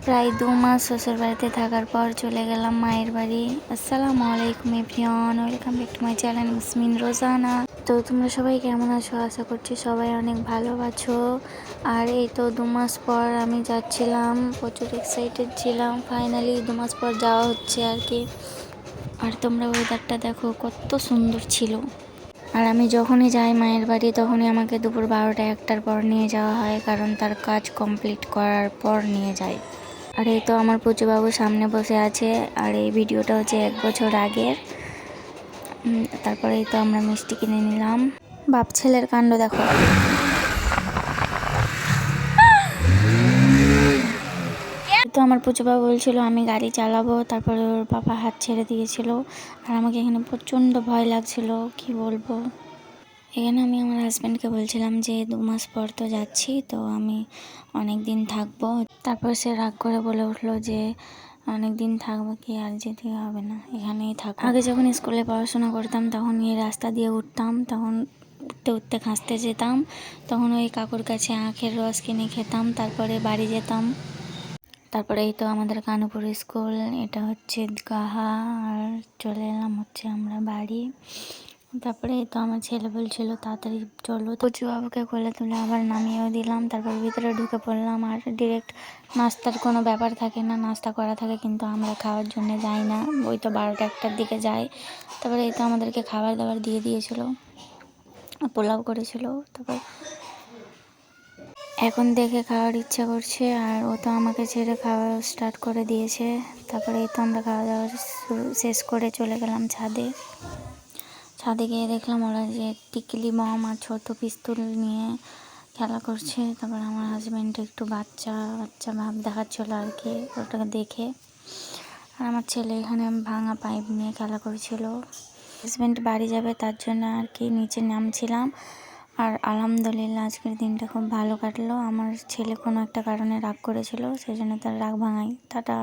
প্রায় 2 মাস শ্বশুর বাড়িতে থাকার পর চলে গেলাম মায়ের বাড়ি। আসসালামু আলাইকুম everyone, welcome back to my channel Yasmin Rozana. তো তোমরা সবাই কেমন আছো? আশা করছি সবাই অনেক ভালো আছো। আর এই তো 2 মাস পর আমি যাচ্ছিলাম, প্রচুর এক্সাইটেড ছিলাম। ফাইনালি 2 মাস পর যাওয়া হচ্ছে আর কি। আর তোমরা ওয়েদারটা দেখো কত সুন্দর ছিল। আর আমি যখনই যাই মায়ের বাড়ি তখনই আমাকে দুপুর 12টা-1টার পর নিয়ে যাওয়া হয়, কারণ তার কাজ কমপ্লিট করার পর নিয়ে যায়। আর এই তো আমার পুচুবাবু সামনে বসে আছে। আর এই ভিডিওটা হচ্ছে 1 বছর আগের। তারপরে এই তো আমরা মিষ্টি কিনে নিলাম। বাপ ছেলের কাণ্ড দেখো। তো আমার পুচুবাবু বলছিল আমি গাড়ি চালাবো, তারপরে ওর বাবা হাত ছেড়ে দিয়েছিল। আর আমাকে এখানে প্রচণ্ড ভয় লাগছিল, কি বলবো। এখানে আমি আমার হাজব্যান্ডকে বলছিলাম যে 2 মাস পর তো যাচ্ছি, তো আমি অনেক দিন থাকবো। তারপর সে রাগ করে বলে উঠলো যে অনেক দিন থাকবো কি, আর যেতে হবে না, এখানেই থাকো। আগে যখন স্কুলে পড়াশোনা করতাম তখন এই রাস্তা দিয়ে উঠতাম, তখন উঠতে উঠতে খাসতে যেতাম। তখন ওই কাকুর কাছে আখের রস কিনে খেতাম, তারপরে বাড়ি যেতাম। তারপরে এই তো আমাদের কানুপুর স্কুল, এটা হচ্ছে গাহা। আর চলে এলাম হচ্ছে আমরা বাড়ি। তারপরে তো আমার ছেলে বলছিল তাড়াতাড়ি চলো, কচু বাবুকে কোলে তুলে আবার নামিয়েও দিলাম। তারপর ভিতরে ঢুকে পড়লাম। আর ডিরেক্ট নাস্তার কোনো ব্যাপার থাকে না, নাস্তা করা থাকে, কিন্তু আমরা খাওয়ার জন্য যাই না, ওই তো 12টা-1টার দিকে যাই। তারপরে এই তো আমাদেরকে খাবার দাবার দিয়ে দিয়েছিল, পোলাও করেছিল। তারপর এখন দেখে খাওয়ার ইচ্ছা করছে, আর ও তো আমাকে ছেড়ে খাওয়া স্টার্ট করে দিয়েছে। তারপরে এই তো আমরা খাওয়া দাওয়া শেষ করে চলে গেলাম ছাদে। ছাদে গিয়ে দেখলাম ওরা যে টিকলি বম আর ছোট পিস্তল নিয়ে খেলা করছে। তারপর আমার হাজব্যান্ড একটু বাচ্চা বাচ্চা ভাব দেখাচ্ছিল আর কি ওটাকে দেখে। আর আমার ছেলে এখানে ভাঙা পাইপ নিয়ে খেলা করছিল। হাজব্যান্ড বাড়ি যাবে তার জন্য আর কি নিচে নামছিলাম। আর আলহামদুলিল্লাহ আজকের দিনটা খুব ভালো কাটলো। আমার ছেলে কোনো একটা কারণে রাগ করেছিল, সেই জন্য তার রাগ ভাঙাই। টাটা।